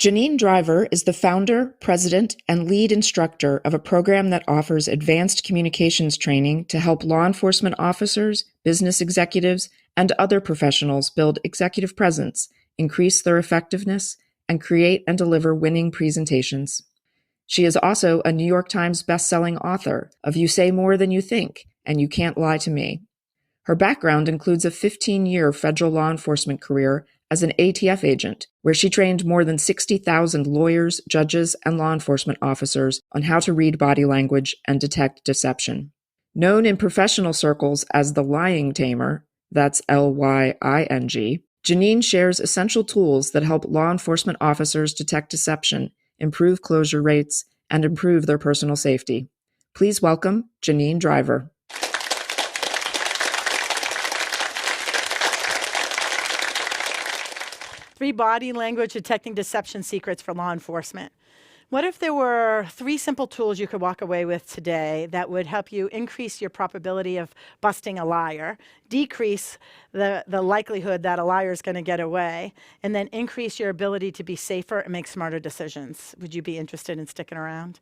Janine Driver is the founder, president, and lead instructor of a program that offers advanced communications training to help law enforcement officers, business executives, and other professionals build executive presence, increase their effectiveness, and create and deliver winning presentations. She is also a New York Times bestselling author of You Say More Than You Think, and You Can't Lie to Me. Her background includes a 15-year federal law enforcement career as an ATF agent, where she trained more than 60,000 lawyers, judges, and law enforcement officers on how to read body language and detect deception. Known in professional circles as the Lyin Tamer, that's Lying, Janine shares essential tools that help law enforcement officers detect deception, improve closure rates, and improve their personal safety. Please welcome Janine Driver. Three body language detecting deception secrets for law enforcement. What if there were 3 simple tools you could walk away with today that would help you increase your probability of busting a liar, decrease the likelihood that a liar is going to get away, and then increase your ability to be safer and make smarter decisions? Would you be interested in sticking around?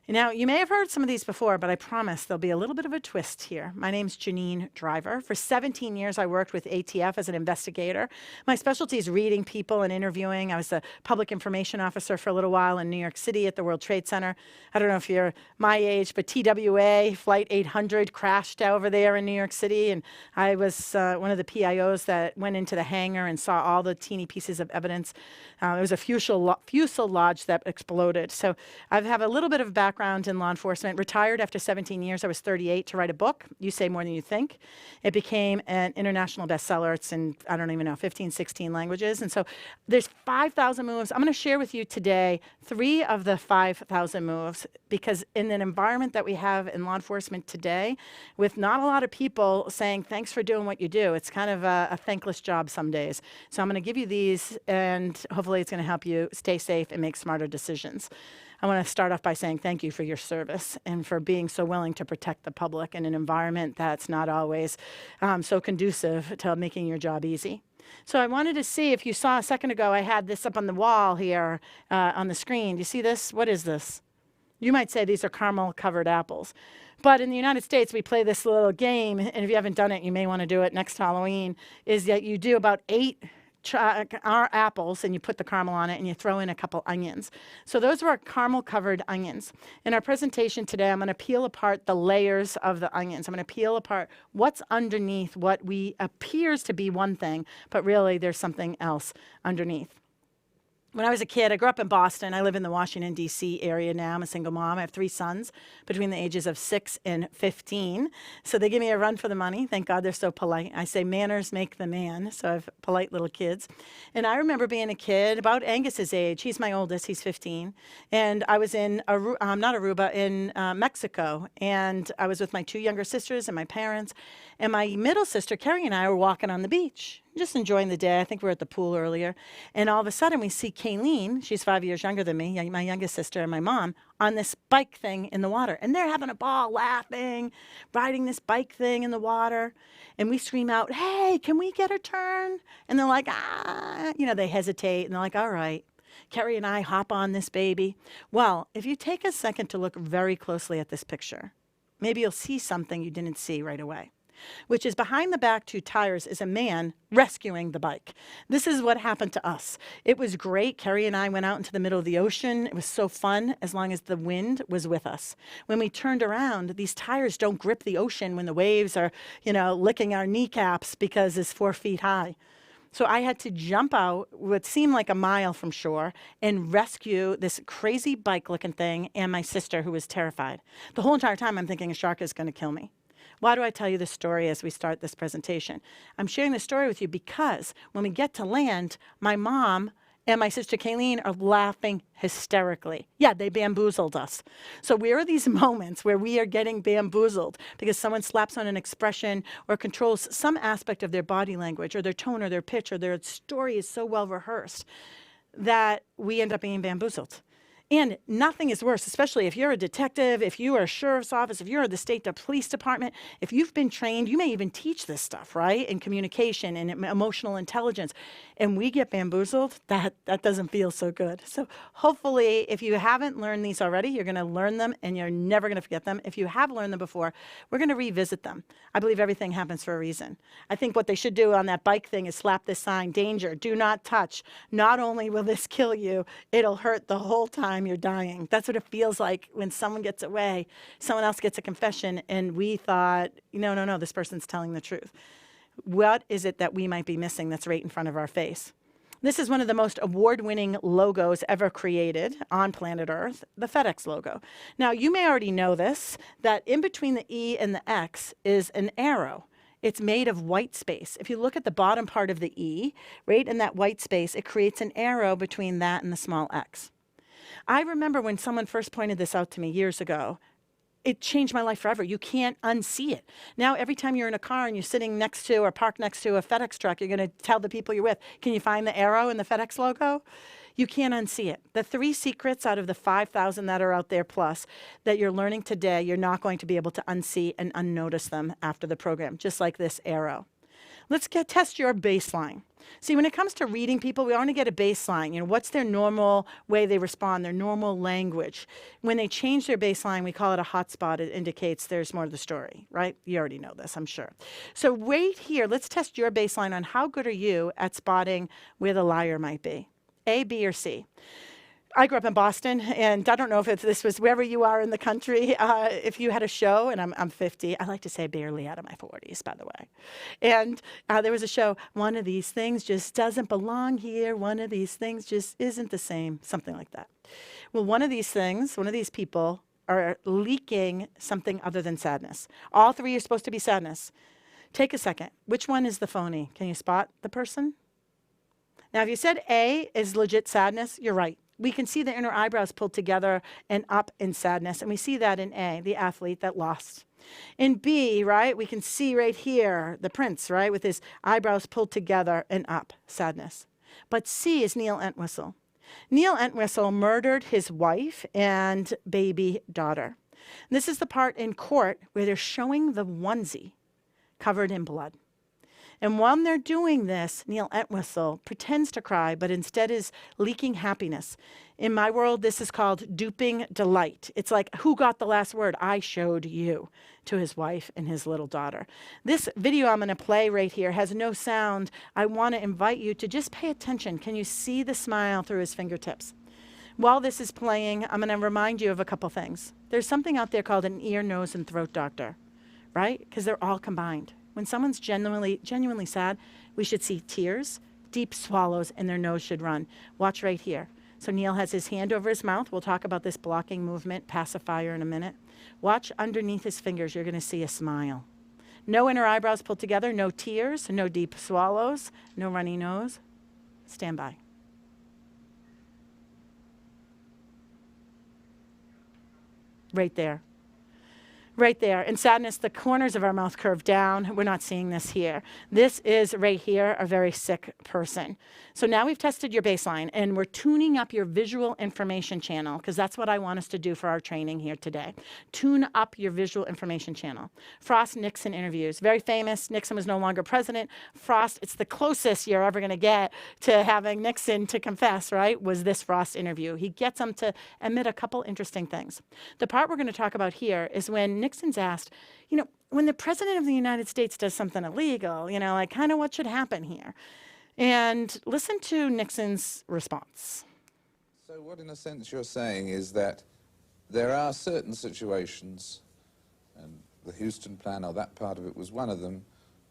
Now, you may have heard some of these before, but I promise there'll be a little bit of a twist here. My name's Janine Driver. For 17 years, I worked with ATF as an investigator. My specialty is reading people and interviewing. I was a public information officer for a little while in New York City at the World Trade Center. I don't know if you're my age, but TWA, Flight 800, crashed over there in New York City, and I was one of the PIOs that went into the hangar and saw all the teeny pieces of evidence. It was a fuselage that exploded. So I have a little bit of background in law enforcement. Retired after 17 years. I was 38 to write a book, You Say More Than You Think. It became an international bestseller. It's in, I don't even know, 15, 16 languages. And so there's 5,000 moves. I'm going to share with you today 3 of the 5,000 moves, because in an environment that we have in law enforcement today, with not a lot of people saying, thanks for doing what you do, it's kind of a thankless job some days. So I'm going to give you these, and hopefully it's going to help you stay safe and make smarter decisions. I want to start off by saying thank you for your service and for being so willing to protect the public in an environment that's not always so conducive to making your job easy. So I wanted to see if you saw a second ago, I had this up on the wall here on the screen. Do you see this? What is this? You might say these are caramel-covered apples. But in the United States, we play this little game, and if you haven't done it, you may want to do it next Halloween, is that you do about 8 our apples, and you put the caramel on it, and you throw in a couple onions. So those are our caramel-covered onions. In our presentation today, I'm going to peel apart the layers of the onions. I'm going to peel apart what's underneath what appears to be one thing, but really there's something else underneath. When I was a kid, I grew up in Boston. I live in the Washington, D.C. area now. I'm a single mom. I have 3 sons between the ages of 6 and 15. So they give me a run for the money. Thank God they're so polite. I say manners make the man. So I have polite little kids. And I remember being a kid about Angus's age. He's my oldest. He's 15. And I was in, in Mexico. And I was with my 2 younger sisters and my parents. And my middle sister, Carrie, and I were walking on the beach, just enjoying the day. I think we were at the pool earlier. And all of a sudden we see Kayleen, she's 5 years younger than me, my youngest sister, and my mom, on this bike thing in the water. And they're having a ball, laughing, riding this bike thing in the water. And we scream out, hey, can we get a turn? And they're like, they hesitate. And they're like, all right. Carrie and I hop on this baby. Well, if you take a second to look very closely at this picture, maybe you'll see something you didn't see right away, which is behind the back 2 tires is a man rescuing the bike. This is what happened to us. It was great. Carrie and I went out into the middle of the ocean. It was so fun as long as the wind was with us. When we turned around, these tires don't grip the ocean when the waves are, licking our kneecaps because it's 4 feet high. So I had to jump out what seemed like a mile from shore and rescue this crazy bike-looking thing and my sister, who was terrified. The whole entire time I'm thinking a shark is going to kill me. Why do I tell you this story as we start this presentation? I'm sharing this story with you because when we get to land, my mom and my sister Kayleen are laughing hysterically. Yeah, they bamboozled us. So where are these moments where we are getting bamboozled because someone slaps on an expression or controls some aspect of their body language or their tone or their pitch or their story is so well rehearsed that we end up being bamboozled? And nothing is worse, especially if you're a detective, if you are a sheriff's office, if you're the state police department, if you've been trained, you may even teach this stuff, right? In communication and emotional intelligence. And we get bamboozled, that doesn't feel so good. So hopefully, if you haven't learned these already, you're going to learn them and you're never going to forget them. If you have learned them before, we're going to revisit them. I believe everything happens for a reason. I think what they should do on that bike thing is slap this sign, danger, do not touch. Not only will this kill you, it'll hurt the whole time you're dying. That's what it feels like when someone gets away, someone else gets a confession, and we thought, no, this person's telling the truth. What is it that we might be missing that's right in front of our face? This is one of the most award-winning logos ever created on planet Earth, the FedEx logo. Now, you may already know this, that in between the E and the X is an arrow. It's made of white space. If you look at the bottom part of the E, right in that white space, it creates an arrow between that and the small x. I remember when someone first pointed this out to me years ago, it changed my life forever. You can't unsee it. Now, every time you're in a car and you're sitting next to or parked next to a FedEx truck, you're going to tell the people you're with, can you find the arrow in the FedEx logo? You can't unsee it. The 3 secrets out of the 5,000 that are out there plus that you're learning today, you're not going to be able to unsee and unnotice them after the program, just like this arrow. Let's test your baseline. See, when it comes to reading people, we want to get a baseline. What's their normal way they respond, their normal language. When they change their baseline, we call it a hotspot. It indicates there's more to the story, right? You already know this, I'm sure. So right here, let's test your baseline on how good are you at spotting where the liar might be. A, B, or C. I grew up in Boston, and I don't know if this was wherever you are in the country. If you had a show, and I'm 50, I like to say barely out of my 40s, by the way. And there was a show, one of these things just doesn't belong here. One of these things just isn't the same, something like that. Well, one of these things, one of these people are leaking something other than sadness. All 3 are supposed to be sadness. Take a second. Which one is the phony? Can you spot the person? Now, if you said A is legit sadness, you're right. We can see the inner eyebrows pulled together and up in sadness. And we see that in A, the athlete that lost. In B, right, we can see right here the prince, right, with his eyebrows pulled together and up, sadness. But C is Neil Entwistle. Neil Entwistle murdered his wife and baby daughter. And this is the part in court where they're showing the onesie covered in blood. And while they're doing this, Neil Entwistle pretends to cry, but instead is leaking happiness. In my world, this is called duping delight. It's like, who got the last word? I showed you, to his wife and his little daughter. This video I'm going to play right here has no sound. I want to invite you to just pay attention. Can you see the smile through his fingertips? While this is playing, I'm going to remind you of a couple things. There's something out there called an ear, nose, and throat doctor, right? Because they're all combined. When someone's genuinely sad, we should see tears, deep swallows, and their nose should run. Watch right here. So Neil has his hand over his mouth. We'll talk about this blocking movement, pacifier, in a minute. Watch underneath his fingers. You're going to see a smile. No inner eyebrows pulled together, no tears, no deep swallows, no runny nose. Stand by. Right there. Right there. In sadness, the corners of our mouth curve down. We're not seeing this here. This is right here a very sick person. So now we've tested your baseline, and we're tuning up your visual information channel, because that's what I want us to do for our training here today. Tune up your visual information channel. Frost-Nixon interviews. Very famous. Nixon was no longer president. Frost, it's the closest you're ever going to get to having Nixon to confess, right, was this Frost interview. He gets him to admit a couple interesting things. The part we're going to talk about here is when Nixon's asked, when the president of the United States does something illegal, like kind of what should happen here? And listen to Nixon's response. So what, in a sense, you're saying is that there are certain situations, and the Houston plan, or that part of it was one of them,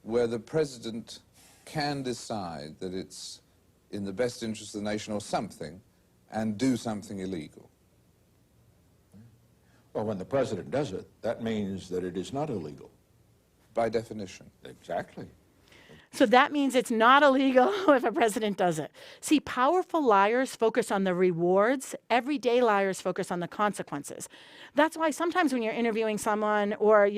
where the president can decide that it's in the best interest of the nation or something, and do something illegal. Well, when the president does it, that means that it is not illegal. By definition. Exactly. So that means it's not illegal if a president does it. See, powerful liars focus on the rewards. Everyday liars focus on the consequences. That's why sometimes when you're interviewing someone or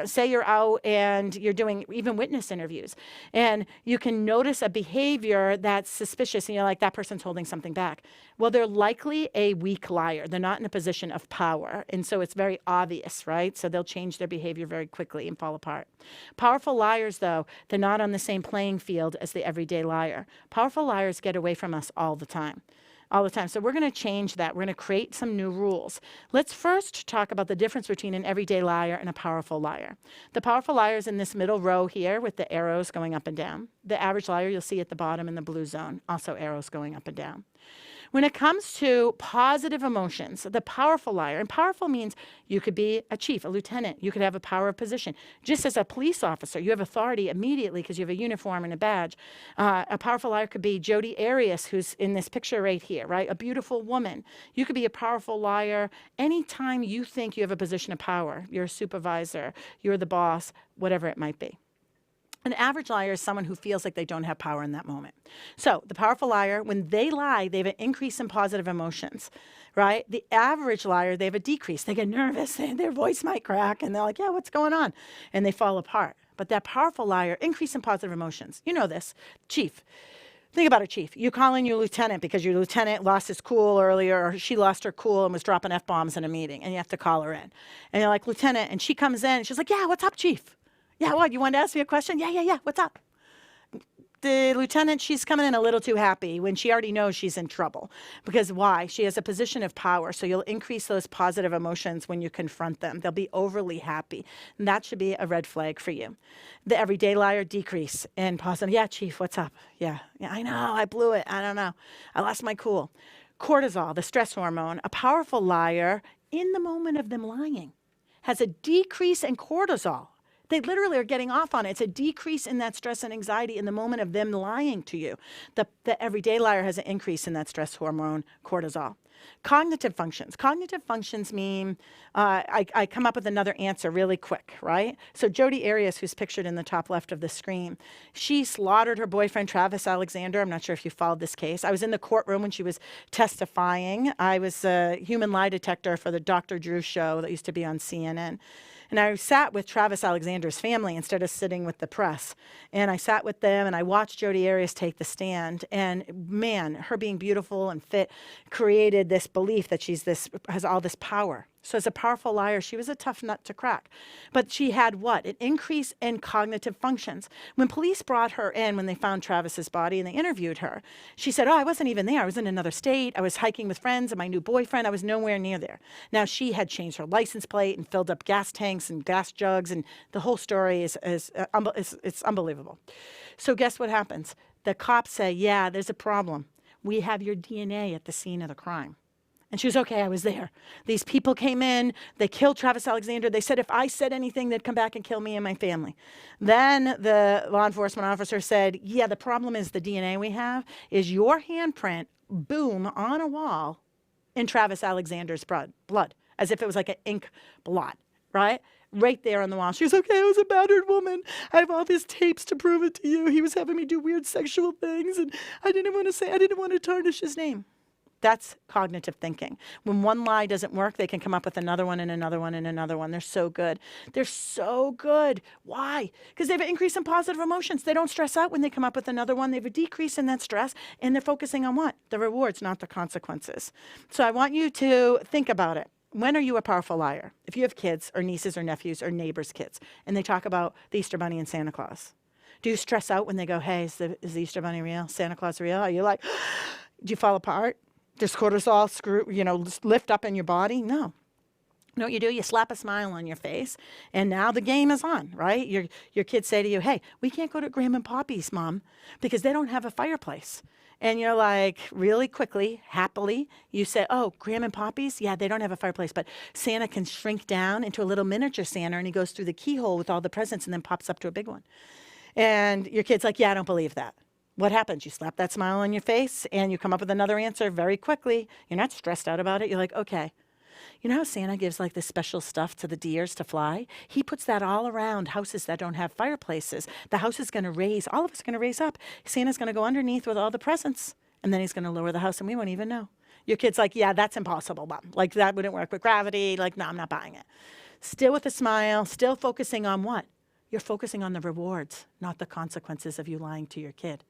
say you're out and you're doing even witness interviews and you can notice a behavior that's suspicious and you're like, that person's holding something back. Well, they're likely a weak liar. They're not in a position of power. And so it's very obvious, right? So they'll change their behavior very quickly and fall apart. Powerful liars, though, they're not on the same playing field as the everyday liar. Powerful liars get away from us all the time. All the time. So we're going to change that. We're going to create some new rules. Let's first talk about the difference between an everyday liar and a powerful liar. The powerful liar is in this middle row here with the arrows going up and down. The average liar you'll see at the bottom in the blue zone, also arrows going up and down. When it comes to positive emotions, the powerful liar, and powerful means you could be a chief, a lieutenant, you could have a power of position. Just as a police officer, you have authority immediately because you have a uniform and a badge. A powerful liar could be Jodi Arias, who's in this picture right here, right? A beautiful woman. You could be a powerful liar anytime you think you have a position of power. You're a supervisor, you're the boss, whatever it might be. An average liar is someone who feels like they don't have power in that moment. So the powerful liar, when they lie, they have an increase in positive emotions, right? The average liar, they have a decrease. They get nervous and their voice might crack and they're like, yeah, what's going on? And they fall apart. But that powerful liar, increase in positive emotions. You know this. Chief. Think about it, Chief. You call in your lieutenant because your lieutenant lost his cool earlier, or she lost her cool and was dropping F-bombs in a meeting, and you have to call her in. And you're like, Lieutenant, and she comes in and she's like, yeah, what's up, Chief? Yeah, what? You wanted to ask me a question? Yeah. What's up? The lieutenant, she's coming in a little too happy when she already knows she's in trouble. Because why? She has a position of power. So you'll increase those positive emotions when you confront them. They'll be overly happy. And that should be a red flag for you. The everyday liar, decrease in positive. Yeah, Chief, what's up? Yeah, I know. I blew it. I don't know. I lost my cool. Cortisol, the stress hormone, a powerful liar in the moment of them lying has a decrease in cortisol. They literally are getting off on it. It's a decrease in that stress and anxiety in the moment of them lying to you. The everyday liar has an increase in that stress hormone, cortisol. Cognitive functions. Cognitive functions mean, I come up with another answer really quick, right? So Jodi Arias, who's pictured in the top left of the screen, she slaughtered her boyfriend, Travis Alexander. I'm not sure if you followed this case. I was in the courtroom when she was testifying. I was a human lie detector for the Dr. Drew show that used to be on CNN. And I sat with Travis Alexander's family instead of sitting with the press. And I sat with them and I watched Jodi Arias take the stand. And man, her being beautiful and fit created this belief that has all this power. So as a powerful liar, she was a tough nut to crack. But she had what? An increase in cognitive functions. When police brought her in, when they found Travis's body and they interviewed her, she said, I wasn't even there. I was in another state. I was hiking with friends and my new boyfriend. I was nowhere near there. Now, she had changed her license plate and filled up gas tanks and gas jugs. And the whole story is it's unbelievable. So guess what happens? The cops say, yeah, there's a problem. We have your DNA at the scene of the crime. And she was, okay, I was there. These people came in, they killed Travis Alexander. They said if I said anything, they'd come back and kill me and my family. Then the law enforcement officer said, yeah, the problem is the DNA we have is your handprint, boom, on a wall in Travis Alexander's blood, as if it was like an ink blot, right? Right there on the wall. She was, okay, I was a battered woman. I have all these tapes to prove it to you. He was having me do weird sexual things, and I didn't want to tarnish his name. That's cognitive thinking. When one lie doesn't work, they can come up with another one and another one and another one. They're so good. They're so good. Why? Because they have an increase in positive emotions. They don't stress out when they come up with another one. They have a decrease in that stress, and they're focusing on what? The rewards, not the consequences. So I want you to think about it. When are you a powerful liar? If you have kids or nieces or nephews or neighbors' kids, and they talk about the Easter Bunny and Santa Claus, do you stress out when they go, hey, is the Easter Bunny real? Santa Claus real? Are you like, do you fall apart? Does cortisol lift up in your body? No. You know what you do? You slap a smile on your face, and now the game is on, right? Your kids say to you, hey, we can't go to Graham and Poppy's, Mom, because they don't have a fireplace. And you're like, really quickly, happily, you say, oh, Graham and Poppy's? Yeah, they don't have a fireplace, but Santa can shrink down into a little miniature Santa, and he goes through the keyhole with all the presents and then pops up to a big one. And your kid's like, yeah, I don't believe that. What happens? You slap that smile on your face and you come up with another answer very quickly. You're not stressed out about it. You're like, okay. You know how Santa gives like this special stuff to the deers to fly? He puts that all around houses that don't have fireplaces. The house is going to raise, all of us are going to raise up. Santa's going to go underneath with all the presents, and then he's going to lower the house, and we won't even know. Your kid's like, yeah, that's impossible, Mom. Like, that wouldn't work with gravity. Like, no, I'm not buying it. Still with a smile, still focusing on what? You're focusing on the rewards, not the consequences of you lying to your kid.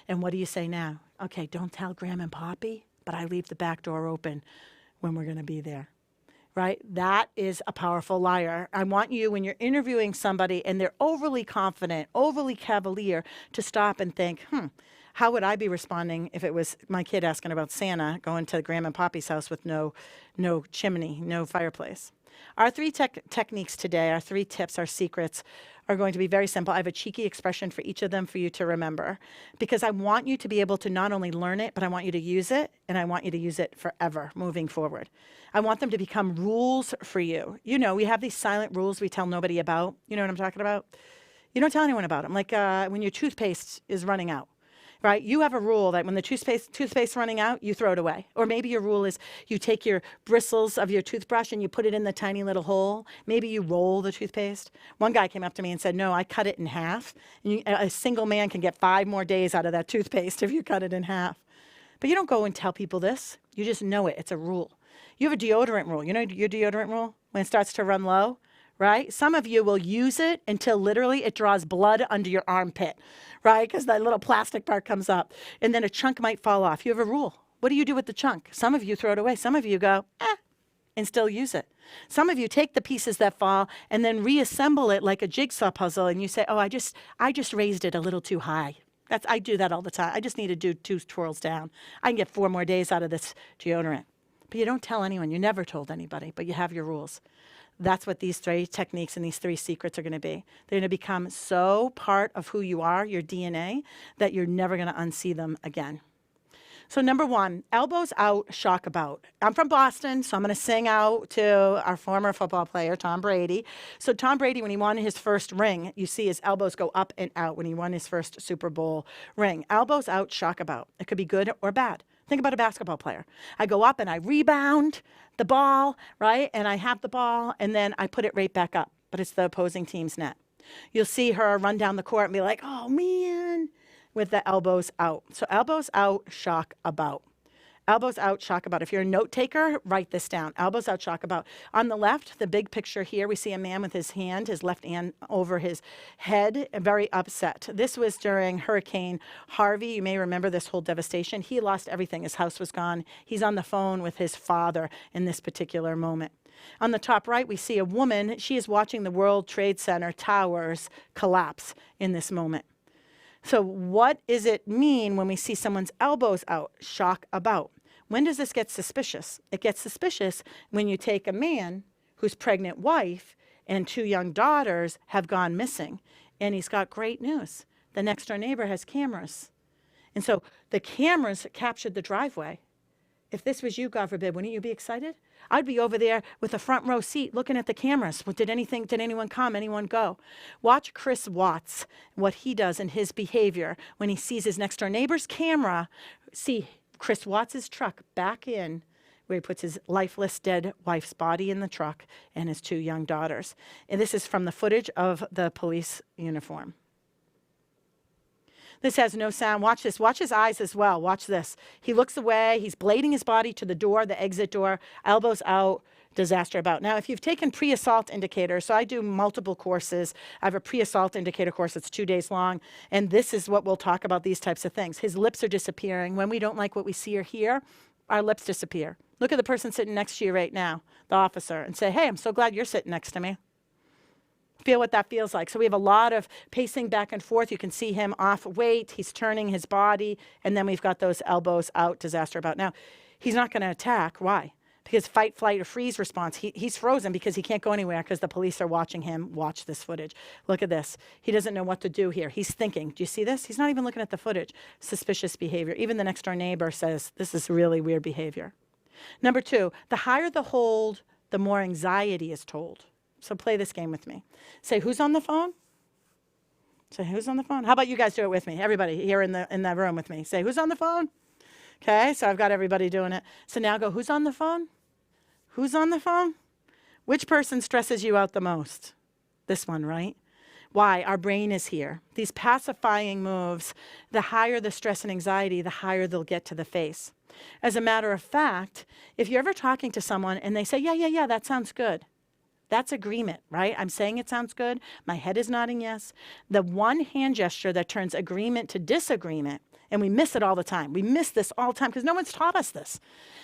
And what do you say now? Okay, don't tell Graham and Poppy, but I leave the back door open when we're going to be there. Right? That is a powerful liar. I want you, when you're interviewing somebody and they're overly confident, overly cavalier, to stop and think, how would I be responding if it was my kid asking about Santa going to Graham and Poppy's house with no chimney, no fireplace? Our three techniques today, our three tips, our secrets, are going to be very simple. I have a cheeky expression for each of them for you to remember, because I want you to be able to not only learn it, but I want you to use it, and I want you to use it forever moving forward. I want them to become rules for you. You know, we have these silent rules we tell nobody about. You know what I'm talking about? You don't tell anyone about them. Like when your toothpaste is running out. Right? You have a rule that when the toothpaste running out, you throw it away. Or maybe your rule is you take your bristles of your toothbrush and you put it in the tiny little hole. Maybe you roll the toothpaste. One guy came up to me and said, no, I cut it in half. And a single man can get 5 more days out of that toothpaste if you cut it in half. But you don't go and tell people this. You just know it. It's a rule. You have a deodorant rule. You know your deodorant rule? When it starts to run low, right? Some of you will use it until literally it draws blood under your armpit, right? Because that little plastic part comes up, and then a chunk might fall off. You have a rule. What do you do with the chunk? Some of you throw it away. Some of you go, and still use it. Some of you take the pieces that fall and then reassemble it like a jigsaw puzzle, and you say, oh, I just raised it a little too high. I do that all the time. I just need to do 2 twirls down. I can get 4 more days out of this deodorant. But you don't tell anyone. You never told anybody, but you have your rules. That's what these 3 techniques and these 3 secrets are going to be. They're going to become so part of who you are, your DNA, that you're never going to unsee them again. So number 1, elbows out, shock about. I'm from Boston, so I'm going to sing out to our former football player, Tom Brady. So Tom Brady, when he won his first ring, you see his elbows go up and out when he won his first Super Bowl ring. Elbows out, shock about. It could be good or bad. Think about a basketball player. I go up and I rebound the ball, right? And I have the ball, and then I put it right back up, but it's the opposing team's net. You'll see her run down the court and be like, oh, man, with the elbows out. So elbows out, shock about. Elbows out, shock about. If you're a note taker, write this down. Elbows out, shock about. On the left, the big picture here, we see a man with his left hand over his head, very upset. This was during Hurricane Harvey. You may remember this whole devastation. He lost everything. His house was gone. He's on the phone with his father in this particular moment. On the top right, we see a woman. She is watching the World Trade Center towers collapse in this moment. So what does it mean when we see someone's elbows out, shock about? When does this get suspicious? It gets suspicious when you take a man whose pregnant wife and 2 young daughters have gone missing, and he's got great news. The next door neighbor has cameras. And so the cameras captured the driveway. If this was you, God forbid, wouldn't you be excited? I'd be over there with a front row seat looking at the cameras. Did anyone come? Anyone go? Watch Chris Watts, what he does in his behavior when he sees his next door neighbor's camera. See Chris Watts' truck back in where he puts his lifeless, dead wife's body in the truck and his 2 young daughters. And this is from the footage of the police uniform. This has no sound. Watch this. Watch his eyes as well. Watch this. He looks away. He's blading his body to the door, the exit door, elbows out, disaster about. Now, if you've taken pre-assault indicator, so I do multiple courses. I have a pre-assault indicator course that's 2 days long, and this is what we'll talk about, these types of things. His lips are disappearing. When we don't like what we see or hear, our lips disappear. Look at the person sitting next to you right now, the officer, and say, hey, I'm so glad you're sitting next to me. Feel what that feels like. So we have a lot of pacing back and forth. You can see him off weight. He's turning his body. And then we've got those elbows out, disaster about. Now, he's not going to attack. Why? Because fight, flight, or freeze response. He's frozen because he can't go anywhere because the police are watching him. Watch this footage. Look at this. He doesn't know what to do here. He's thinking. Do you see this? He's not even looking at the footage. Suspicious behavior. Even the next door neighbor says, this is really weird behavior. Number 2, the higher the hold, the more anxiety is told. So play this game with me. Say, who's on the phone? Say, who's on the phone? How about you guys do it with me? Everybody here in the room with me. Say, who's on the phone? Okay, so I've got everybody doing it. So now go, who's on the phone? Who's on the phone? Which person stresses you out the most? This one, right? Why? Our brain is here. These pacifying moves, the higher the stress and anxiety, the higher they'll get to the face. As a matter of fact, if you're ever talking to someone and they say, yeah, that sounds good. That's agreement, right? I'm saying it sounds good. My head is nodding yes. The one hand gesture that turns agreement to disagreement, and we miss it all the time. We miss this all the time because no one's taught us this,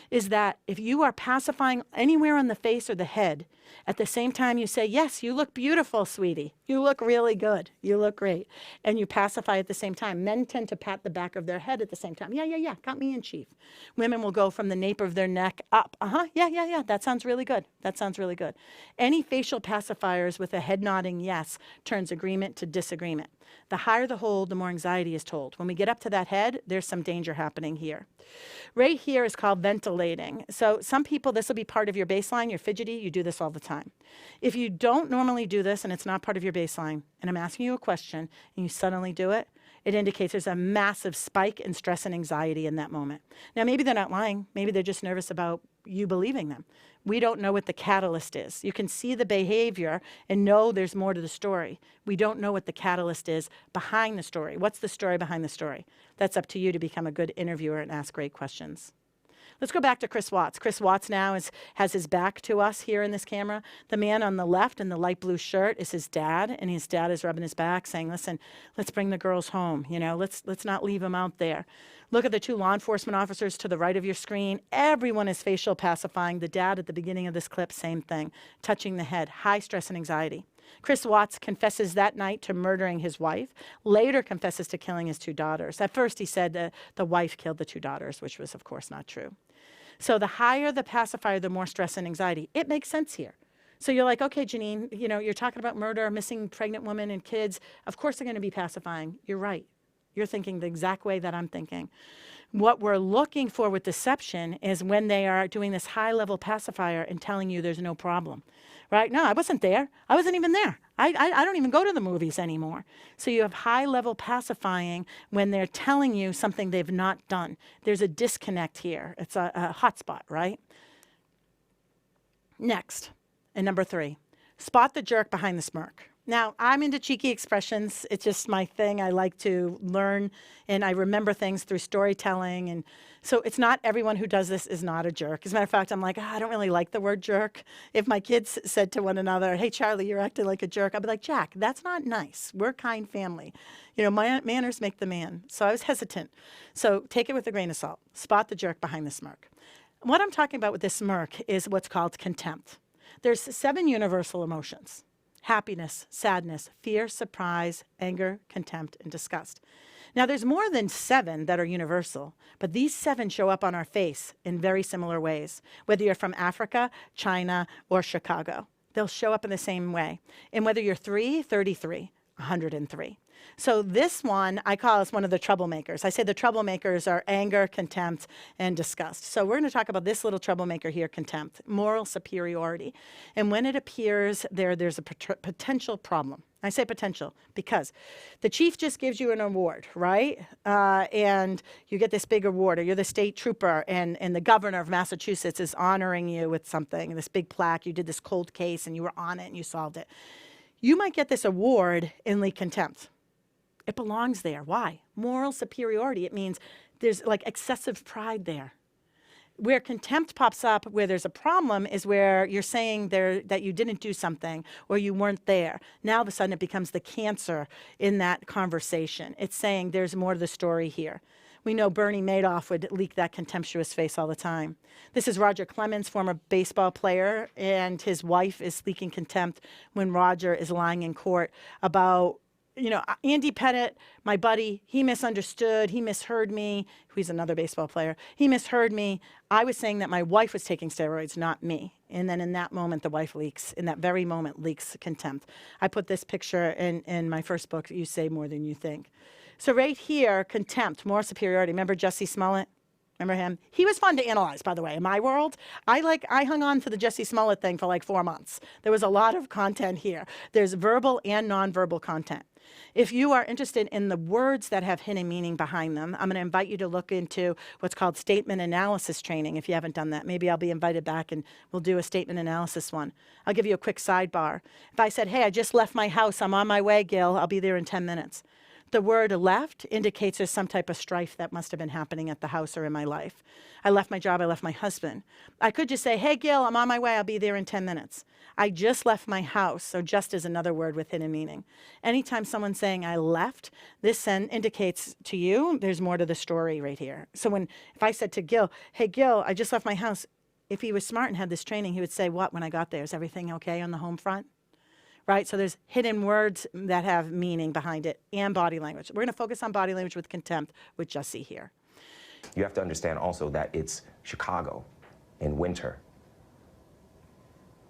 is that if you are pacifying anywhere on the face or the head, at the same time you say, yes, you look beautiful, sweetie. You look really good. You look great. And you pacify at the same time. Men tend to pat the back of their head at the same time. Yeah. Got me in, chief. Women will go from the nape of their neck up. Yeah. That sounds really good. That sounds really good. Any facial pacifiers with a head nodding yes turns agreement to disagreement. The higher the hold, the more anxiety is told. When we get up to that head, there's some danger happening here. Right here is called ventilating. So some people, this will be part of your baseline. You're fidgety. You do this all the time. If you don't normally do this and it's not part of your baseline, and I'm asking you a question and you suddenly do it, it indicates there's a massive spike in stress and anxiety in that moment. Now, maybe they're not lying. Maybe they're just nervous about you believing them. We don't know what the catalyst is. You can see the behavior and know there's more to the story. We don't know what the catalyst is behind the story. What's the story behind the story? That's up to you to become a good interviewer and ask great questions. Let's go back to Chris Watts. Chris Watts now has his back to us here in this camera. The man on the left in the light blue shirt is his dad, and his dad is rubbing his back saying, listen, let's bring the girls home. Let's not leave them out there. Look at the two law enforcement officers to the right of your screen. Everyone is facial pacifying. The dad at the beginning of this clip, same thing, touching the head, high stress and anxiety. Chris Watts confesses that night to murdering his wife, later confesses to killing his two daughters. At first he said the wife killed the two daughters, which was of course not true. So the higher the pacifier, the more stress and anxiety. It makes sense here. So you're like, okay, Janine, you're talking about murder, missing pregnant women and kids. Of course they're going to be pacifying. You're right. You're thinking the exact way that I'm thinking. What we're looking for with deception is when they are doing this high-level pacifier and telling you there's no problem, right? No, I wasn't there. I wasn't even there. I don't even go to the movies anymore. So you have high-level pacifying when they're telling you something they've not done. There's a disconnect here. It's a hotspot, right? Next, and number 3, spot the jerk behind the smirk. Now, I'm into cheeky expressions. It's just my thing. I like to learn, and I remember things through storytelling. And so it's not everyone who does this is not a jerk. As a matter of fact, I'm like, I don't really like the word jerk. If my kids said to one another, hey, Charlie, you're acting like a jerk, I'd be like, Jack, that's not nice. We're a kind family. My manners make the man. So I was hesitant. So take it with a grain of salt. Spot the jerk behind the smirk. What I'm talking about with this smirk is what's called contempt. There's 7 universal emotions. Happiness, sadness, fear, surprise, anger, contempt, and disgust. Now, there's more than 7 that are universal, but these 7 show up on our face in very similar ways, whether you're from Africa, China, or Chicago. They'll show up in the same way. And whether you're 3, 33, 103. So this one, I call as one of the troublemakers. I say the troublemakers are anger, contempt, and disgust. So we're going to talk about this little troublemaker here, contempt, moral superiority. And when it appears there's a potential problem. I say potential because the chief just gives you an award, right? And you get this big award, or you're the state trooper, and the governor of Massachusetts is honoring you with something, this big plaque. You did this cold case, and you were on it, and you solved it. You might get this award in lead contempt. It belongs there. Why? Moral superiority. It means there's like excessive pride there. Where contempt pops up, where there's a problem, is where you're saying that you didn't do something or you weren't there. Now, all of a sudden, it becomes the cancer in that conversation. It's saying there's more to the story here. We know Bernie Madoff would leak that contemptuous face all the time. This is Roger Clemens, former baseball player, and his wife is leaking contempt when Roger is lying in court about, Andy Pettit, my buddy, he misunderstood, he misheard me. He's another baseball player. He misheard me. I was saying that my wife was taking steroids, not me. And then in that moment, the wife leaks. In that very moment, leaks contempt. I put this picture in my first book, You Say More Than You Think. So right here, contempt, moral superiority. Remember Jussie Smollett? Remember him? He was fun to analyze, by the way. In my world, I hung on to the Jussie Smollett thing for like 4 months. There was a lot of content here. There's verbal and nonverbal content. If you are interested in the words that have hidden meaning behind them, I'm going to invite you to look into what's called statement analysis training if you haven't done that. Maybe I'll be invited back and we'll do a statement analysis one. I'll give you a quick sidebar. If I said, hey, I just left my house, I'm on my way, Gil, I'll be there in 10 minutes. The word left indicates there's some type of strife that must have been happening at the house or in my life. I left my job, I left my husband. I could just say, hey, Gil, I'm on my way, I'll be there in 10 minutes. I just left my house, so just is another word with hidden meaning. Anytime someone's saying I left, this indicates to you there's more to the story right here. So if I said to Gil, hey, Gil, I just left my house, if he was smart and had this training, he would say, what, when I got there? Is everything okay on the home front? Right? So there's hidden words that have meaning behind it and body language. We're going to focus on body language with contempt with Jussie here. You have to understand also that it's Chicago in winter.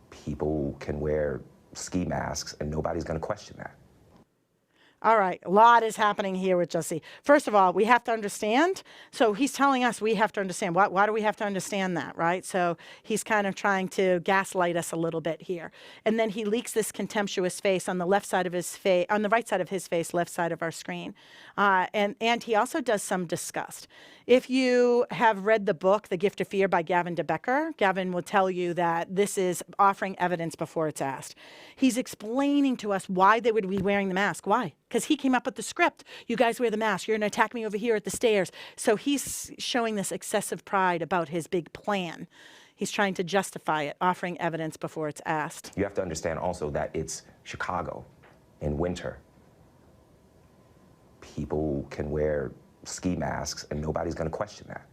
People can wear ski masks and nobody's going to question that. All right, a lot is happening here with Jussie. First of all, we have to understand. So he's telling us we have to understand. Why do we have to understand that, right? So he's kind of trying to gaslight us a little bit here. And then he leaks this contemptuous face on the left side of his face, on the right side of his face, left side of our screen. And he also does some disgust. If you have read the book, The Gift of Fear by Gavin de Becker, Gavin will tell you that this is offering evidence before it's asked. He's explaining to us why they would be wearing the mask. Why? Because he came up with the script. You guys wear the mask. You're going to attack me over here at the stairs. So he's showing this excessive pride about his big plan. He's trying to justify it, offering evidence before it's asked. You have to understand also that it's Chicago in winter. People can wear ski masks and nobody's going to question that.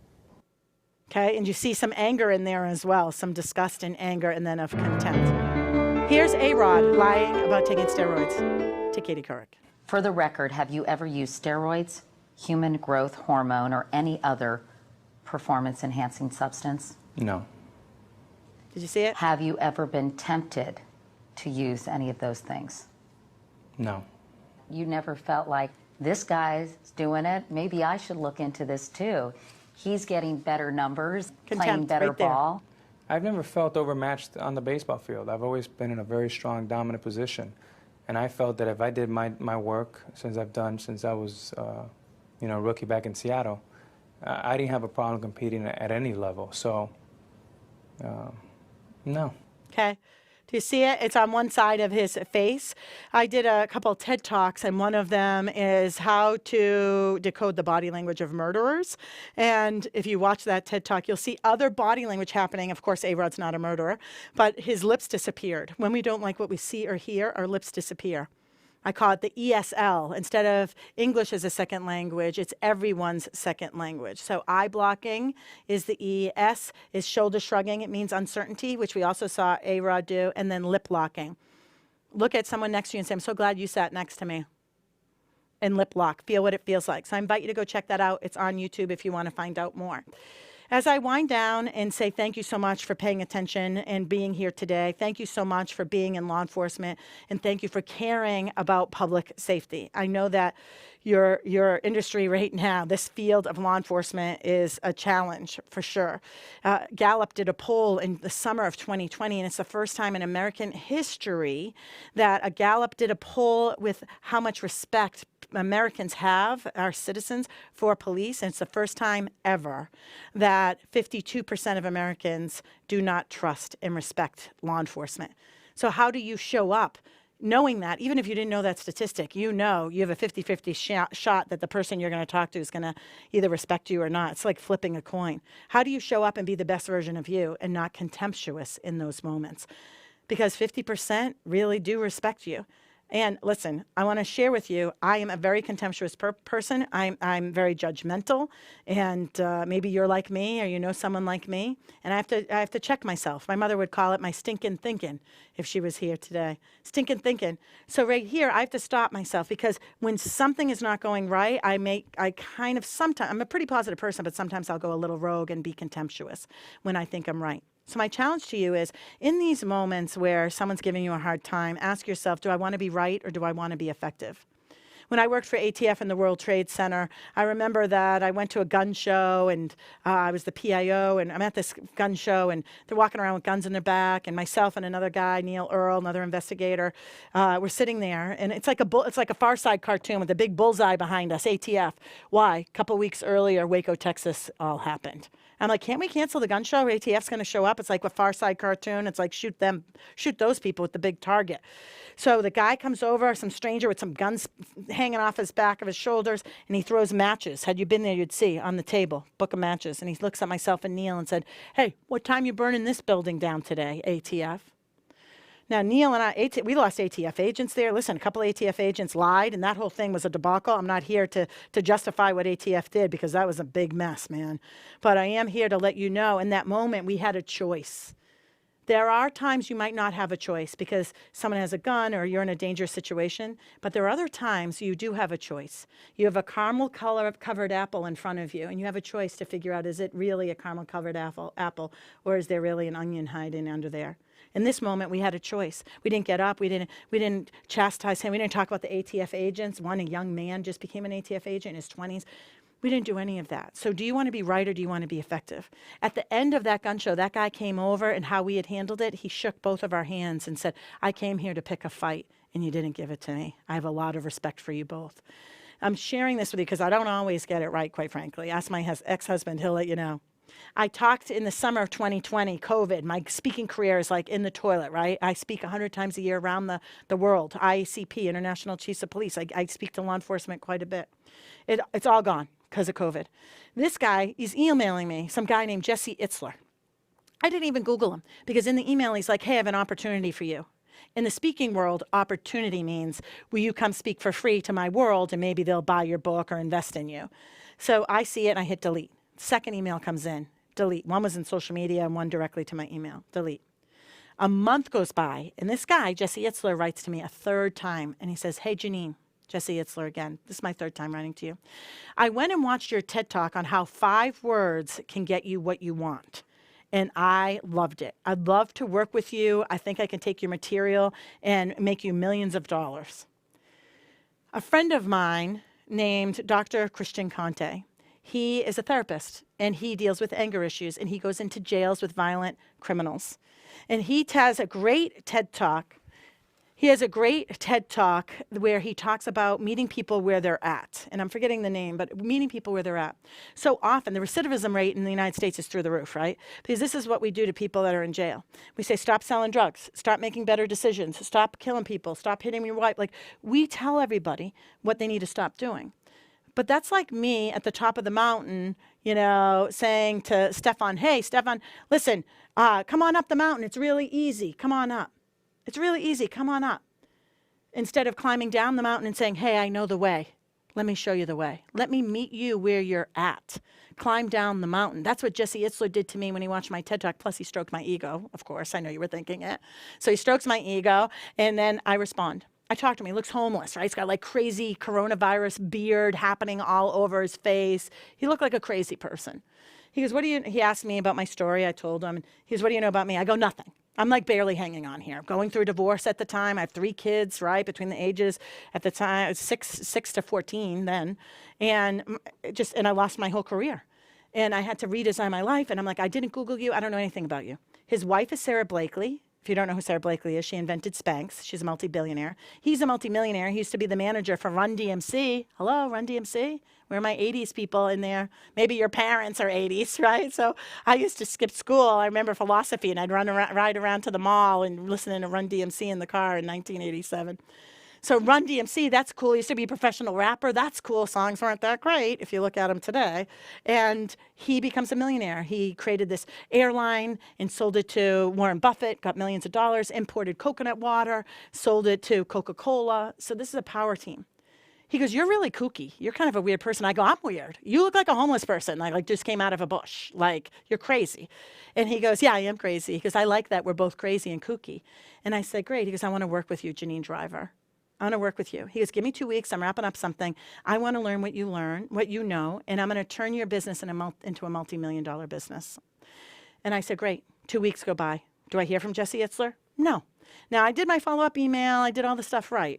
Okay, and you see some anger in there as well, some disgust and anger, and then of contempt. Here's A-Rod lying about taking steroids to Katie Couric. For the record, have you ever used steroids, human growth hormone, or any other performance-enhancing substance? No. Did you see it? Have you ever been tempted to use any of those things? No. You never felt like, this guy's doing it, maybe I should look into this too. He's getting better numbers, playing better right there. ball. I've never felt overmatched on the baseball field. I've always been in a very strong, dominant position. And I felt that if I did my work, since I was rookie back in Seattle, I didn't have a problem competing at any level. So, no. Okay. Do you see it? It's on one side of his face. I did a couple of TED Talks, and one of them is how to decode the body language of murderers. And if you watch that TED Talk, you'll see other body language happening. Of course, A-Rod's not a murderer, but his lips disappeared. When we don't like what we see or hear, our lips disappear. I call it the ESL. Instead of English as a second language, it's everyone's second language. So eye blocking is the ES, is shoulder shrugging. It means uncertainty, which we also saw A-Rod do, and then lip locking. Look at someone next to you and say, I'm so glad you sat next to me. And lip lock, feel what it feels like. So I invite you to go check that out. It's on YouTube if you want to find out more. As I wind down and say thank you so much for paying attention and being here today, thank you so much for being in law enforcement, and thank you for caring about public safety. I know that your industry right now, this field of law enforcement, is a challenge for sure. Gallup did a poll in the summer of 2020, and it's the first time in American history that a Gallup did a poll with how much respect Americans have, our citizens, for police. And it's the first time ever that 52% of Americans do not trust and respect law enforcement. So how do you show up knowing that, even if you didn't know that statistic, you know you have a 50-50 shot that the person you're going to talk to is going to either respect you or not. It's like flipping a coin. How do you show up and be the best version of you and not contemptuous in those moments? Because 50% really do respect you. And listen, I want to share with you, I am a very contemptuous person. I'm very judgmental, and maybe you're like me, or you know someone like me, and I have to check myself. My mother would call it my stinking thinking if she was here today. Stinking thinking. So right here, I have to stop myself, because when something is not going right, sometimes, I'm a pretty positive person, but sometimes I'll go a little rogue and be contemptuous when I think I'm right. So my challenge to you is, in these moments where someone's giving you a hard time, ask yourself, do I want to be right or do I want to be effective? When I worked for ATF in the World Trade Center, I remember that I went to a gun show, and I was the PIO, and I'm at this gun show, and they're walking around with guns in their back, and myself and another guy, Neil Earl, another investigator, we're sitting there, and it's like a Far Side cartoon with a big bullseye behind us, ATF. Why? A couple weeks earlier, Waco, Texas all happened. I'm like, can't we cancel the gun show? ATF's going to show up. It's like a Far Side cartoon. It's like, shoot those people with the big target. So the guy comes over, some stranger with some guns hanging off his back of his shoulders, and he throws matches. Had you been there, you'd see on the table, book of matches. And he looks at myself and Neil and said, hey, what time you burning this building down today, ATF? Now, Neil and I, we lost ATF agents there. Listen, a couple of ATF agents lied, and that whole thing was a debacle. I'm not here to justify what ATF did, because that was a big mess, man. But I am here to let you know, in that moment, we had a choice. There are times you might not have a choice because someone has a gun or you're in a dangerous situation, but there are other times you do have a choice. You have a caramel covered apple in front of you, and you have a choice to figure out, is it really a caramel covered apple, or is there really an onion hiding under there? In this moment, we had a choice. We didn't get up. We didn't chastise him. We didn't talk about the ATF agents. One, a young man, just became an ATF agent in his 20s. We didn't do any of that. So do you want to be right, or do you want to be effective? At the end of that gun show, that guy came over, and how we had handled it, he shook both of our hands and said, I came here to pick a fight, and you didn't give it to me. I have a lot of respect for you both. I'm sharing this with you because I don't always get it right, quite frankly. Ask my ex-husband, he'll let you know. I talked in the summer of 2020, COVID. My speaking career is like in the toilet, right? I speak 100 times a year around the world. ICP, International Chiefs of Police. I speak to law enforcement quite a bit. It's all gone because of COVID. This guy, he's emailing me, some guy named Jesse Itzler. I didn't even Google him, because in the email, he's like, hey, I have an opportunity for you. In the speaking world, opportunity means, will you come speak for free to my world, and maybe they'll buy your book or invest in you. So I see it, and I hit delete. Second email comes in, delete. One was in social media and one directly to my email, delete. A month goes by, and this guy, Jesse Itzler, writes to me a third time, and he says, hey, Janine, Jesse Itzler again. This is my third time writing to you. I went and watched your TED Talk on how 5 words can get you what you want, and I loved it. I'd love to work with you. I think I can take your material and make you millions of dollars. A friend of mine named Dr. Christian Conte, he is a therapist, and he deals with anger issues, and he goes into jails with violent criminals. And he has a great TED Talk. He has a great TED Talk where he talks about meeting people where they're at. And I'm forgetting the name, but meeting people where they're at. So often, the recidivism rate in the United States is through the roof, right? Because this is what we do to people that are in jail. We say, stop selling drugs, start making better decisions, stop killing people, stop hitting your wife. Like, we tell everybody what they need to stop doing. But that's like me at the top of the mountain, saying to Stefan, hey, Stefan, listen, come on up the mountain. It's really easy. Come on up. It's really easy. Come on up. Instead of climbing down the mountain and saying, hey, I know the way. Let me show you the way. Let me meet you where you're at. Climb down the mountain. That's what Jesse Itzler did to me when he watched my TED Talk. Plus, he stroked my ego, of course. I know you were thinking it. So he strokes my ego, and then I respond. I talked to him. He looks homeless, right? He's got like crazy coronavirus beard happening all over his face. He looked like a crazy person. He goes, he asked me about my story. I told him. He goes, what do you know about me? I go, nothing. I'm like barely hanging on here. Going through a divorce at the time. I have 3 kids, right? Between the ages at the time, 6 to 14 then. And I lost my whole career. And I had to redesign my life. And I'm like, I didn't Google you. I don't know anything about you. His wife is Sarah Blakely. If you don't know who Sarah Blakely is, she invented Spanx. She's a multi-billionaire. He's a multi-millionaire. He used to be the manager for Run DMC. Hello, Run DMC. Where are my 80s people in there? Maybe your parents are 80s, right? So I used to skip school. I remember philosophy, and I'd ride around to the mall and listen to Run DMC in the car in 1987. So Run DMC, that's cool. He used to be a professional rapper. That's cool. Songs weren't that great if you look at him today. And he becomes a millionaire. He created this airline and sold it to Warren Buffett, got millions of dollars, imported coconut water, sold it to Coca-Cola. So this is a power team. He goes, you're really kooky. You're kind of a weird person. I go, I'm weird. You look like a homeless person. I just came out of a bush. Like, you're crazy. And he goes, yeah, I am crazy. He goes, I like that we're both crazy and kooky. And I said, great. He goes, I want to work with you, Janine Driver. I want to work with you. He goes, give me 2 weeks. I'm wrapping up something. I want to learn what you know, and I'm going to turn your business into a multi-million-dollar business. And I said, great. 2 weeks go by. Do I hear from Jesse Itzler? No. Now, I did my follow-up email. I did all the stuff right?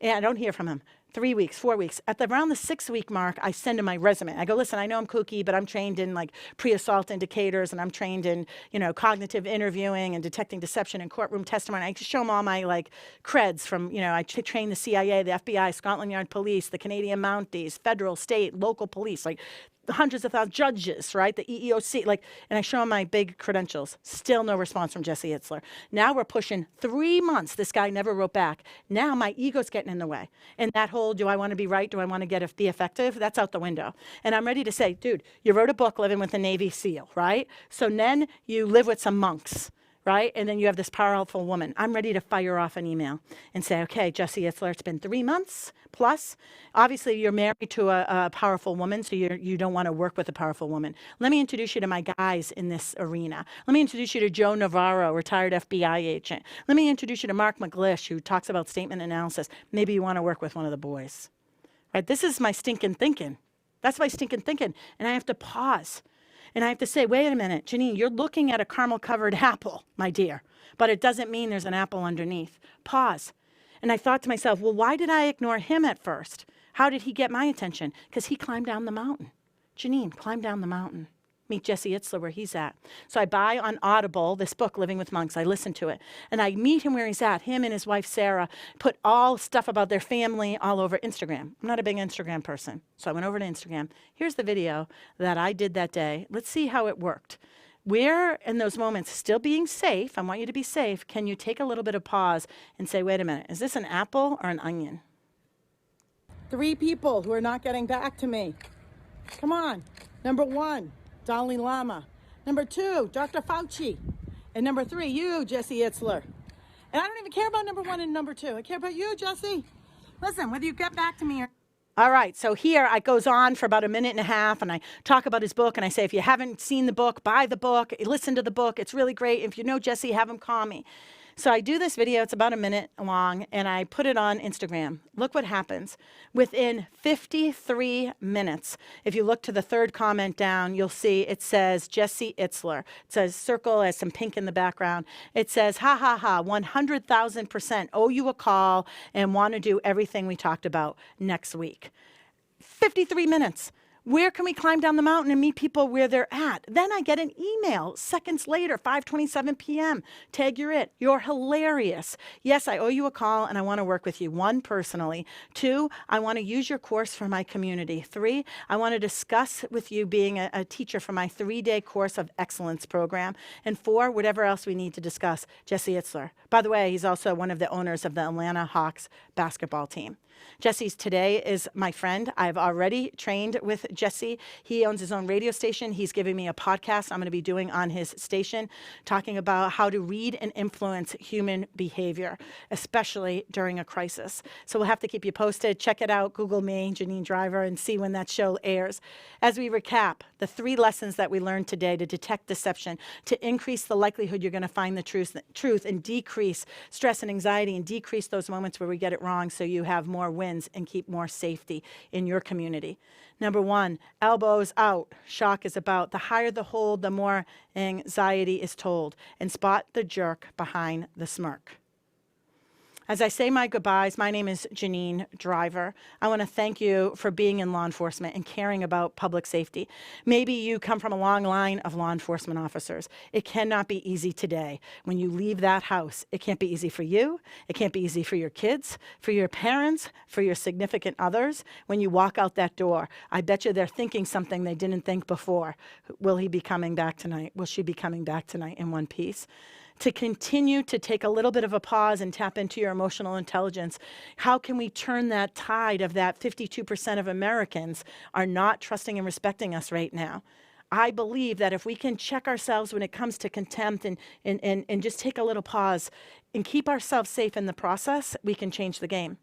And I don't hear from him. 3 weeks, 4 weeks. At around the 6-week mark, I send him my resume. I go, listen, I know I'm kooky, but I'm trained in like pre-assault indicators, and I'm trained in, cognitive interviewing and detecting deception and courtroom testimony. I just show him all my like creds from, I trained the CIA, the FBI, Scotland Yard Police, the Canadian Mounties, federal, state, local police, like hundreds of thousands, judges, right? The EEOC, and I show him my big credentials. Still no response from Jesse Itzler. Now we're pushing 3 months. This guy never wrote back. Now my ego's getting in the way. And that whole, do I want to be right? Do I want to be effective? That's out the window. And I'm ready to say, dude, you wrote a book, Living with a Navy SEAL, right? So then you live with some monks, right? And then you have this powerful woman. I'm ready to fire off an email and say, okay, Jesse Itzler, it's been 3 months plus. Obviously, you're married to a powerful woman, so you don't want to work with a powerful woman. Let me introduce you to my guys in this arena. Let me introduce you to Joe Navarro, retired FBI agent. Let me introduce you to Mark McGlish, who talks about statement analysis. Maybe you want to work with one of the boys. Right? This is my stinking thinking. That's my stinking thinking. And I have to pause. And I have to say, wait a minute, Janine, you're looking at a caramel-covered apple, my dear, but it doesn't mean there's an apple underneath. Pause. And I thought to myself, well, why did I ignore him at first? How did he get my attention? Because he climbed down the mountain. Janine, climb down the mountain. Meet Jesse Itzler where he's at. So I buy on Audible this book, Living with Monks. I listen to it. And I meet him where he's at. Him and his wife, Sarah, put all stuff about their family all over Instagram. I'm not a big Instagram person. So I went over to Instagram. Here's the video that I did that day. Let's see how it worked. Where in those moments, still being safe, I want you to be safe, can you take a little bit of pause and say, wait a minute, is this an apple or an onion? 3 people who are not getting back to me. Come on. Number 1. Dalai Lama. Number 2, Dr. Fauci. And number 3, you, Jesse Itzler. And I don't even care about number 1 and number 2. I care about you, Jesse. Listen, whether you get back to me or... All right, so here it goes on for about a minute and a half, and I talk about his book, and I say, if you haven't seen the book, buy the book, listen to the book. It's really great. If you know Jesse, have him call me. So I do this video. It's about a minute long, and I put it on Instagram. Look what happens. Within 53 minutes, if you look to the third comment down, you'll see it says Jesse Itzler. It says circle, has some pink in the background. It says, ha, ha, ha, 100,000% owe you a call and want to do everything we talked about next week. 53 minutes. Where can we climb down the mountain and meet people where they're at? Then I get an email seconds later, 5:27 p.m. Tag you're it. You're hilarious. Yes, I owe you a call and I want to work with you. 1, personally. 2, I want to use your course for my community. 3, I want to discuss with you being a teacher for my 3-day course of excellence program. And 4, whatever else we need to discuss. Jesse Itzler. By the way, he's also one of the owners of the Atlanta Hawks basketball team. Jesse's today is my friend. I've already trained with Jesse. He owns his own radio station. He's giving me a podcast I'm going to be doing on his station, talking about how to read and influence human behavior, especially during a crisis. So we'll have to keep you posted. Check it out. Google me, Janine Driver, and see when that show airs. As we recap, the 3 lessons that we learned today to detect deception, to increase the likelihood you're going to find the truth and decrease stress and anxiety and decrease those moments where we get it wrong so you have more wins and keep more safety in your community. Number 1, elbows out. Shock is about. The higher the hold, the more anxiety is told. And spot the jerk behind the smirk. As I say my goodbyes, my name is Janine Driver. I want to thank you for being in law enforcement and caring about public safety. Maybe you come from a long line of law enforcement officers. It cannot be easy today. When you leave that house, it can't be easy for you. It can't be easy for your kids, for your parents, for your significant others. When you walk out that door, I bet you they're thinking something they didn't think before. Will he be coming back tonight? Will she be coming back tonight in one piece? To continue to take a little bit of a pause and tap into your emotional intelligence. How can we turn that tide of that 52% of Americans are not trusting and respecting us right now? I believe that if we can check ourselves when it comes to contempt and just take a little pause and keep ourselves safe in the process, we can change the game.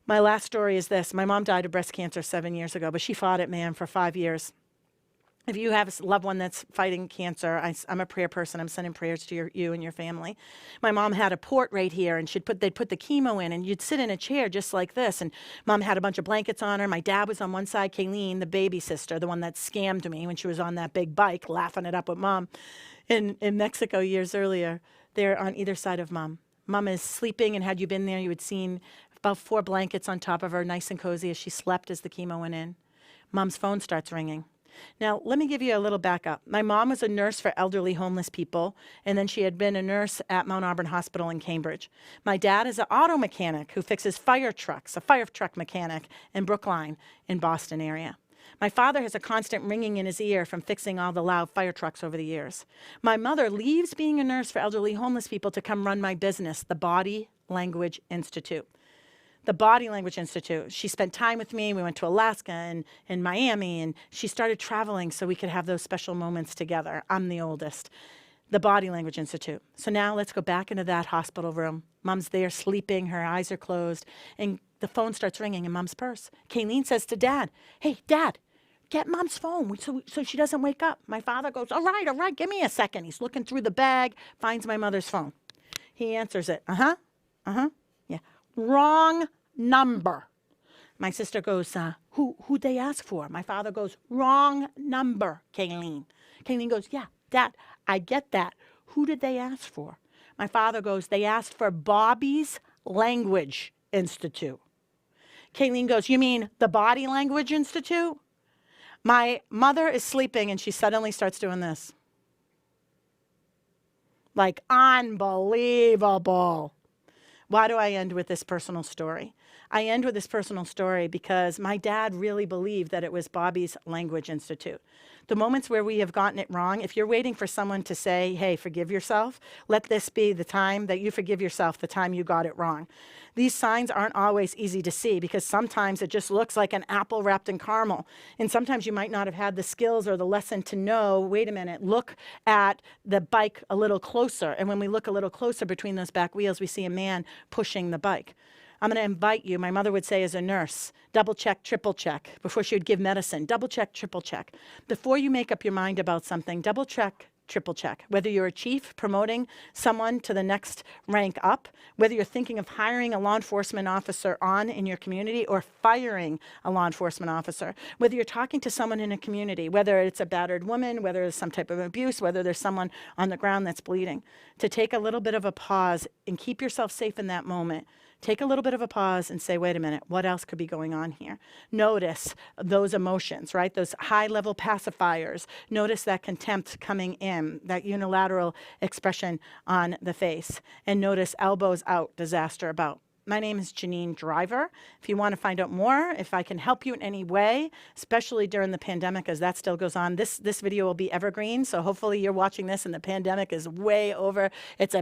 My last story is this. My mom died of breast cancer 7 years ago, but she fought it, man, for 5 years. If you have a loved one that's fighting cancer, I'm a prayer person. I'm sending prayers to you and your family. My mom had a port right here, and they'd put the chemo in, and you'd sit in a chair just like this. And Mom had a bunch of blankets on her. My dad was on one side, Kayleen, the baby sister, the one that scammed me when she was on that big bike, laughing it up with Mom. In Mexico years earlier, they're on either side of Mom. Mom is sleeping, and had you been there, you had seen about 4 blankets on top of her, nice and cozy as she slept as the chemo went in. Mom's phone starts ringing. Now, let me give you a little backup. My mom was a nurse for elderly homeless people, and then she had been a nurse at Mount Auburn Hospital in Cambridge. My dad is an auto mechanic who fixes fire trucks, a fire truck mechanic in Brookline in Boston area. My father has a constant ringing in his ear from fixing all the loud fire trucks over the years. My mother leaves being a nurse for elderly homeless people to come run my business, the Body Language Institute. The Body Language Institute. She spent time with me. We went to Alaska and Miami, and she started traveling so we could have those special moments together. I'm the oldest. The Body Language Institute. So now let's go back into that hospital room. Mom's there sleeping. Her eyes are closed. And the phone starts ringing in Mom's purse. Kayleen says to Dad, "Hey, Dad, get Mom's phone so she doesn't wake up." My father goes, all right, give me a second. He's looking through the bag, finds my mother's phone. He answers it. Yeah. Wrong number. My sister goes, who'd they ask for? My father goes, wrong number, Kayleen. Kayleen goes, yeah, Dad, I get that. Who did they ask for? My father goes, they asked for Bobby's Language Institute. Kayleen goes, you mean the Body Language Institute? My mother is sleeping and she suddenly starts doing this. Like, unbelievable. Why do I end with this personal story? I end with this personal story because my dad really believed that it was Bobby's Language Institute. The moments where we have gotten it wrong, if you're waiting for someone to say, hey, forgive yourself, let this be the time that you forgive yourself the time you got it wrong. These signs aren't always easy to see because sometimes it just looks like an apple wrapped in caramel. And sometimes you might not have had the skills or the lesson to know, wait a minute, look at the bike a little closer. And when we look a little closer between those back wheels, we see a man pushing the bike. I'm going to invite you, my mother would say as a nurse, double check, triple check, before she would give medicine, double check, triple check. Before you make up your mind about something, double check, triple check. Whether you're a chief promoting someone to the next rank up, whether you're thinking of hiring a law enforcement officer on in your community or firing a law enforcement officer, whether you're talking to someone in a community, whether it's a battered woman, whether there's some type of abuse, whether there's someone on the ground that's bleeding, to take a little bit of a pause and keep yourself safe in that moment. Take a little bit of a pause and say, wait a minute, what else could be going on here? Notice those emotions, right? Those high-level pacifiers. Notice that contempt coming in, that unilateral expression on the face. And notice elbows out, disaster about. My name is Janine Driver. If you want to find out more, if I can help you in any way, especially during the pandemic as that still goes on, this video will be evergreen. So hopefully you're watching this and the pandemic is way over. It's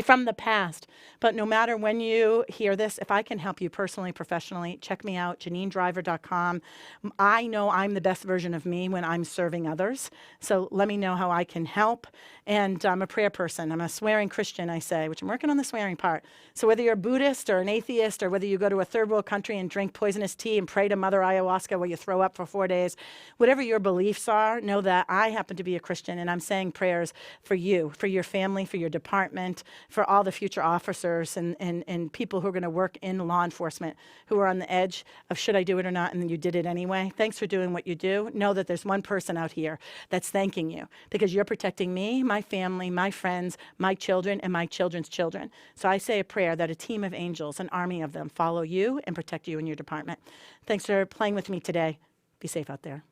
from the past. But no matter when you hear this, if I can help you personally, professionally, check me out, JanineDriver.com. I know I'm the best version of me when I'm serving others. So let me know how I can help. And I'm a prayer person. I'm a swearing Christian, I say, which I'm working on the swearing part. So whether you're a Buddhist or an atheist, or whether you go to a third world country and drink poisonous tea and pray to Mother Ayahuasca where you throw up for 4 days, whatever your beliefs are, know that I happen to be a Christian and I'm saying prayers for you, for your family, for your department, for all the future officers and people who are going to work in law enforcement who are on the edge of should I do it or not, and then you did it anyway. Thanks for doing what you do. Know that there's one person out here that's thanking you because you're protecting me, my family, my friends, my children, and my children's children. So I say a prayer that a team of angels, an army of them, follow you and protect you in your department. Thanks for playing with me today. Be safe out there.